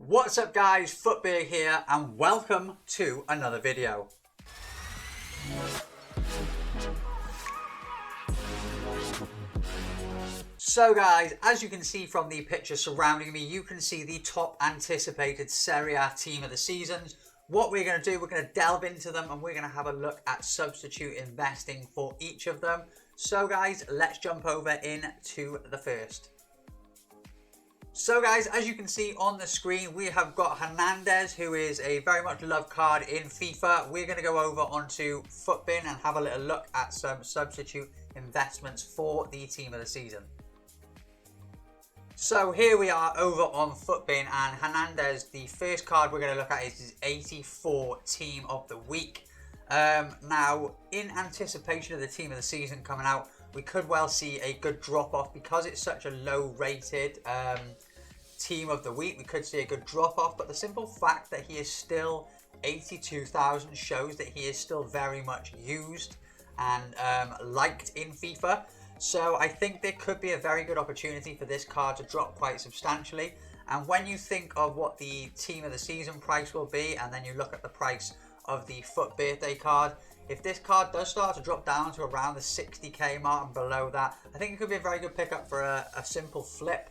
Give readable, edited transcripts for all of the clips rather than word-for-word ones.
What's up guys, thefutberg here and welcome to another video. So guys, as you can see from the picture surrounding me, you can see the top anticipated Serie A team of the seasons. What we're going to do, we're going to delve into them and we're going to have a look at substitute investing for each of them. So guys, let's jump over into the first. So guys, as you can see on the screen, we have got Hernandez, who is a very much loved card in FIFA. We're going to go over onto FUTBIN and have a little look at some substitute investments for the team of the season. So here we are over on FUTBIN, and Hernandez, the first card we're going to look at is his 84 team of the week. Now, in anticipation of the team of the season coming out, we could well see a good drop off because it's such a low rated team of the week. We could see a good drop off, but the simple fact that he is still 82,000 shows that he is still very much used and liked in FIFA. So I think there could be a very good opportunity for this card to drop quite substantially. And when you think of what the team of the season price will be, and then you look at the price of the FUT birthday card, if this card does start to drop down to around the 60k mark and below that, I think it could be a very good pickup for a simple flip,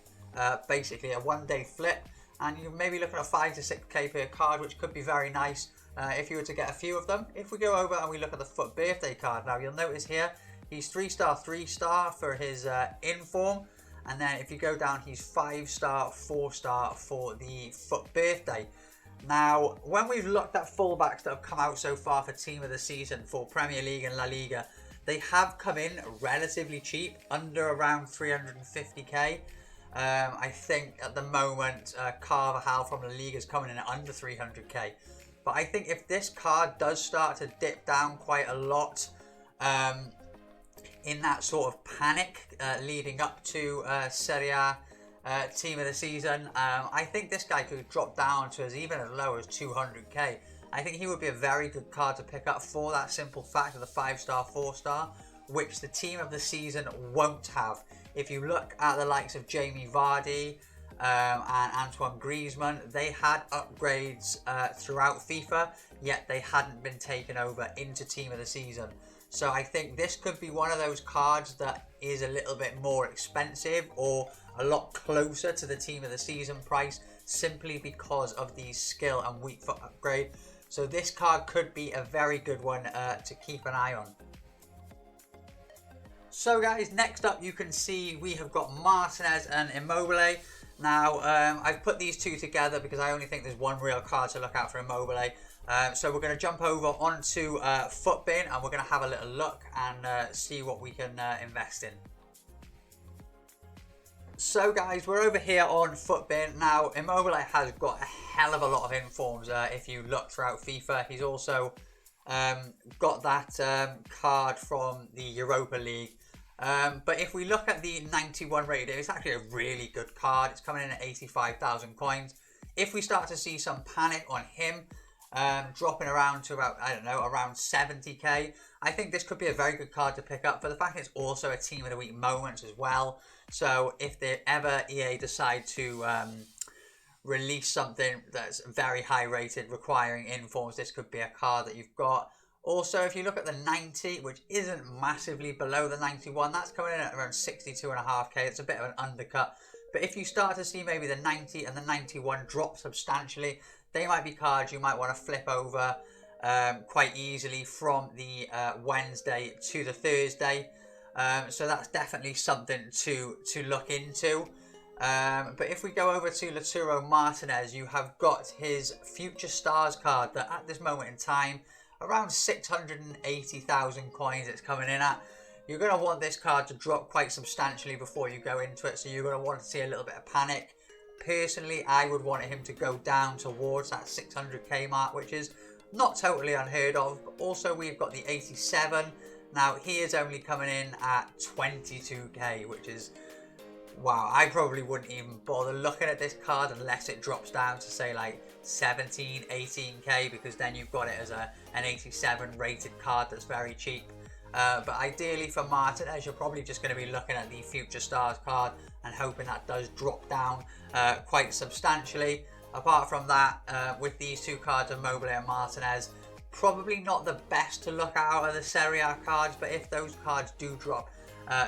basically a one-day flip. And you're maybe looking at 5 to 6k per card, which could be very nice if you were to get a few of them. If we go over and we look at the FUT birthday card, now you'll notice here, he's 3-star, 3-star for his inform. And then if you go down, he's 5-star, 4-star for the FUT birthday. Now, when we've looked at fullbacks that have come out so far for team of the season for Premier League and La Liga, they have come in relatively cheap, under around 350k. I think at the moment, Carvajal from La Liga is coming in at under 300k. But I think if this card does start to dip down quite a lot, in that sort of panic leading up to Serie A team of the season, I think this guy could drop down to even as low as 200k. I think he would be a very good card to pick up for that simple fact of the 5-star, 4-star, which the team of the season won't have. If you look at the likes of Jamie Vardy and Antoine Griezmann, they had upgrades throughout FIFA, yet they hadn't been taken over into team of the season. So I think this could be one of those cards that is a little bit more expensive or a lot closer to the team of the season price, simply because of the skill and weak foot upgrade. So this card could be a very good one to keep an eye on. So guys, next up you can see we have got Martinez and Immobile. Now, I've put these two together because I only think there's one real card to look out for Immobile. So we're going to jump over onto FUTBIN and we're going to have a little look and see what we can invest in. So guys, we're over here on FUTBIN. Now, Immobile has got a hell of a lot of informs if you look throughout FIFA. He's also got that card from the Europa League. But if we look at the 91 rated, it's actually a really good card. It's coming in at 85,000 coins. If we start to see some panic on him, dropping around to about, I don't know, around 70k, I think this could be a very good card to pick up for the fact it's also a team of the week moment as well. So if they ever EA decide to release something that's very high rated requiring informs, this could be a card that you've got. Also, if you look at the 90, which isn't massively below the 91, that's coming in at around 62.5k. It's a bit of an undercut. But if you start to see maybe the 90 and the 91 drop substantially, they might be cards you might want to flip over quite easily from the Wednesday to the Thursday. So that's definitely something to look into. But if we go over to Lautaro Martinez, you have got his Future Stars card that at this moment in time, around 680,000 coins it's coming in at. You're going to want this card to drop quite substantially before you go into it, so you're going to want to see a little bit of panic. Personally, I would want him to go down towards that 600k mark, which is not totally unheard of. But also, we've got the 87. Now, he is only coming in at 22k, which is, wow, I probably wouldn't even bother looking at this card unless it drops down to, say, like 17, 18k, because then you've got it as an 87 rated card that's very cheap. But ideally for Martinez, you're probably just going to be looking at the Future Stars card and hoping that does drop down quite substantially. apart from that, with these two cards, Immobile and Martinez, probably not the best to look at out of the Serie A cards, but if those cards do drop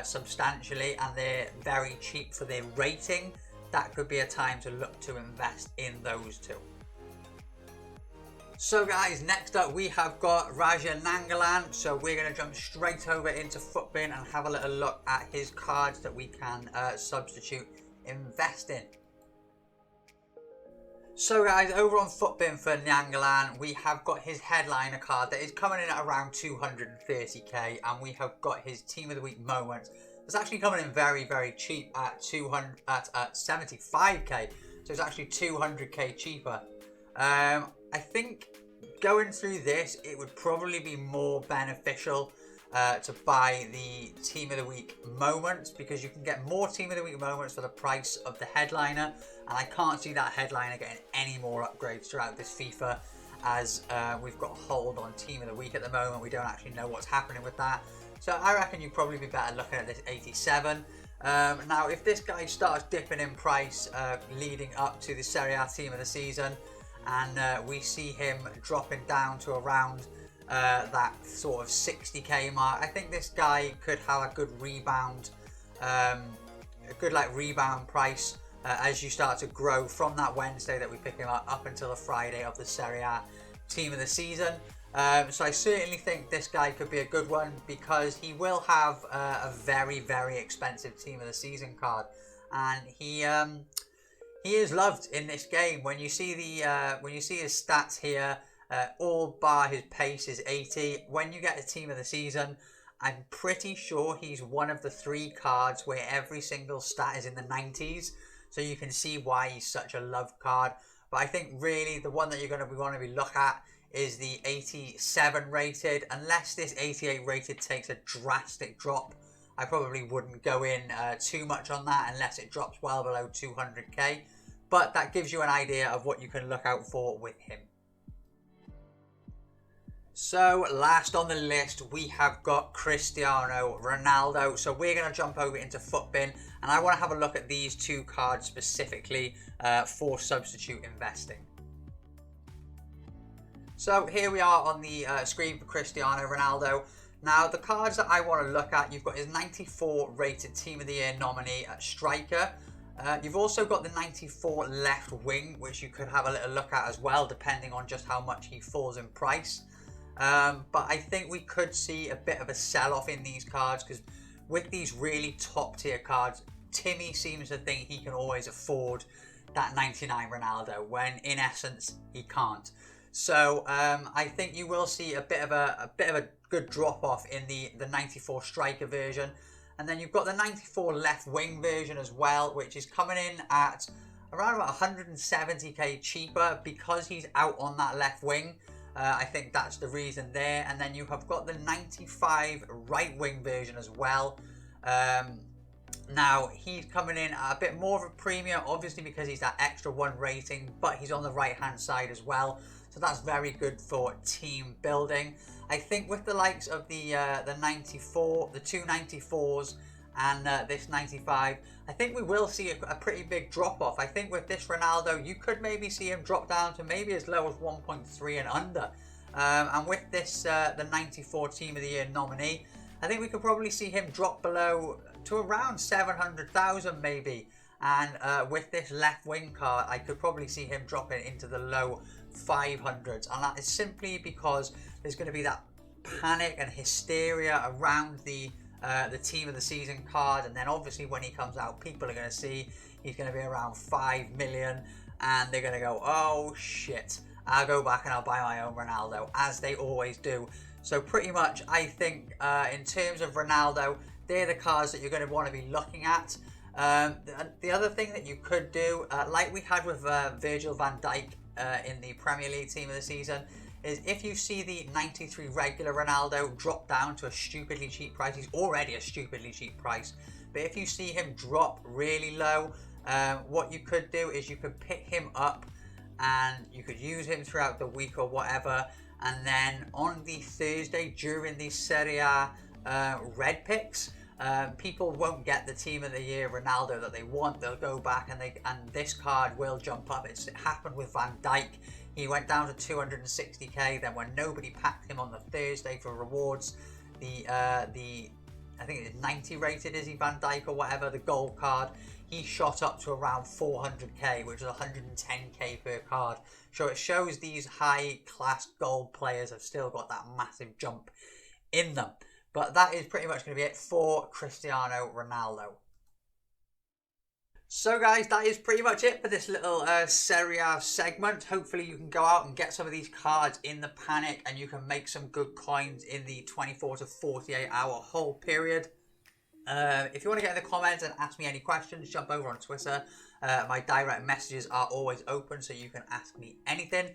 substantially and they're very cheap for their rating, that could be a time to look to invest in those two. So guys, next up we have got Nainggolan. So we're going to jump straight over into FUTBin and have a little look at his cards that we can substitute invest in. So guys, over on FUTBin for Nainggolan, we have got his headliner card that is coming in at around 230k, and we have got his team of the week moments. It's actually coming in very, very cheap at 75k, so it's actually 200k cheaper. I think going through this, it would probably be more beneficial to buy the Team of the Week moments, because you can get more Team of the Week moments for the price of the headliner, and I can't see that headliner getting any more upgrades throughout this FIFA, as we've got a hold on Team of the Week at the moment. We don't actually know what's happening with that, so I reckon you'd probably be better looking at this 87. Now, if this guy starts dipping in price leading up to the Serie A Team of the Season, and we see him dropping down to around that sort of 60k mark, I think this guy could have a good rebound, rebound price as you start to grow from that Wednesday that we pick him up until the Friday of the Serie A Team of the Season. So I certainly think this guy could be a good one, because he will have a very, very expensive Team of the Season card, and he is loved in this game. When you see his stats here, all bar his pace is 80. When you get a Team of the Season, I'm pretty sure he's one of the 3 cards where every single stat is in the 90s. So you can see why he's such a loved card. But I think really the one that you're going to want to be look at is the 87 rated. Unless this 88 rated takes a drastic drop, I probably wouldn't go in too much on that unless it drops well below 200k. But that gives you an idea of what you can look out for with him. So last on the list, we have got Cristiano Ronaldo. So we're going to jump over into FUTBin, and I want to have a look at these 2 cards specifically for substitute investing. So here we are on the screen for Cristiano Ronaldo. Now, the cards that I want to look at, you've got his 94 rated Team of the Year nominee at striker. You've also got the 94 left wing, which you could have a little look at as well, depending on just how much he falls in price. But I think we could see a bit of a sell-off in these cards, because with these really top-tier cards, Timmy seems to think he can always afford that 99 Ronaldo, when in essence he can't. So I think you will see a bit of a good drop-off in the 94 striker version. And then you've got the 94 left wing version as well, which is coming in at around about 170k cheaper, because he's out on that left wing. I think that's the reason there. And then you have got the 95 right wing version as well. Now, he's coming in at a bit more of a premium, obviously because he's that extra 1 rating, but he's on the right hand side as well. So that's very good for team building. I think with the likes of the 94, the 2 94s, and this 95, I think we will see a pretty big drop off. I think with this Ronaldo, you could maybe see him drop down to maybe as low as 1.3 and under. And with this the 94 Team of the Year nominee, I think we could probably see him drop below to around 700,000 maybe. And with this left wing card, I could probably see him dropping into the low 500s, and that is simply because there's going to be that panic and hysteria around the Team of the Season card, and then obviously when he comes out, people are going to see he's going to be around 5 million, and they're going to go, oh shit, I'll go back and I'll buy my own Ronaldo, as they always do. So pretty much I think in terms of Ronaldo, they're the cards that you're going to want to be looking at. The other thing that you could do, like we had with Virgil van Dijk in the Premier League Team of the Season, is if you see the 93 regular Ronaldo drop down to a stupidly cheap price, he's already a stupidly cheap price, but if you see him drop really low, what you could do is you could pick him up and you could use him throughout the week or whatever, and then on the Thursday during the Serie A red picks, People won't get the team of the year Ronaldo that they want. They'll go back and this card will jump up. It happened with Van Dijk. He went down to 260k. Then when nobody packed him on the Thursday for rewards, I think it's 90 rated, is he, Van Dijk or whatever, the gold card, he shot up to around 400k, which is 110k per card. So it shows these high class gold players have still got that massive jump in them. But that is pretty much going to be it for Cristiano Ronaldo. So guys, that is pretty much it for this little Serie A segment. Hopefully you can go out and get some of these cards in the panic and you can make some good coins in the 24 to 48 hour hold period. If you want to get in the comments and ask me any questions, jump over on Twitter. My direct messages are always open, so you can ask me anything.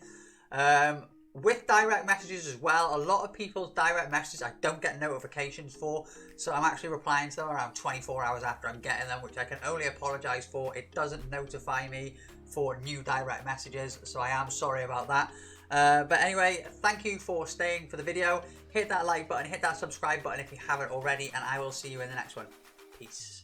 With direct messages as well, a lot of people's direct messages I don't get notifications for, so I'm actually replying to them around 24 hours after I'm getting them, which I can only apologise for. It doesn't notify me for new direct messages, so I am sorry about that. But anyway, thank you for staying for the video. Hit that like button, hit that subscribe button if you haven't already, and I will see you in the next one. Peace.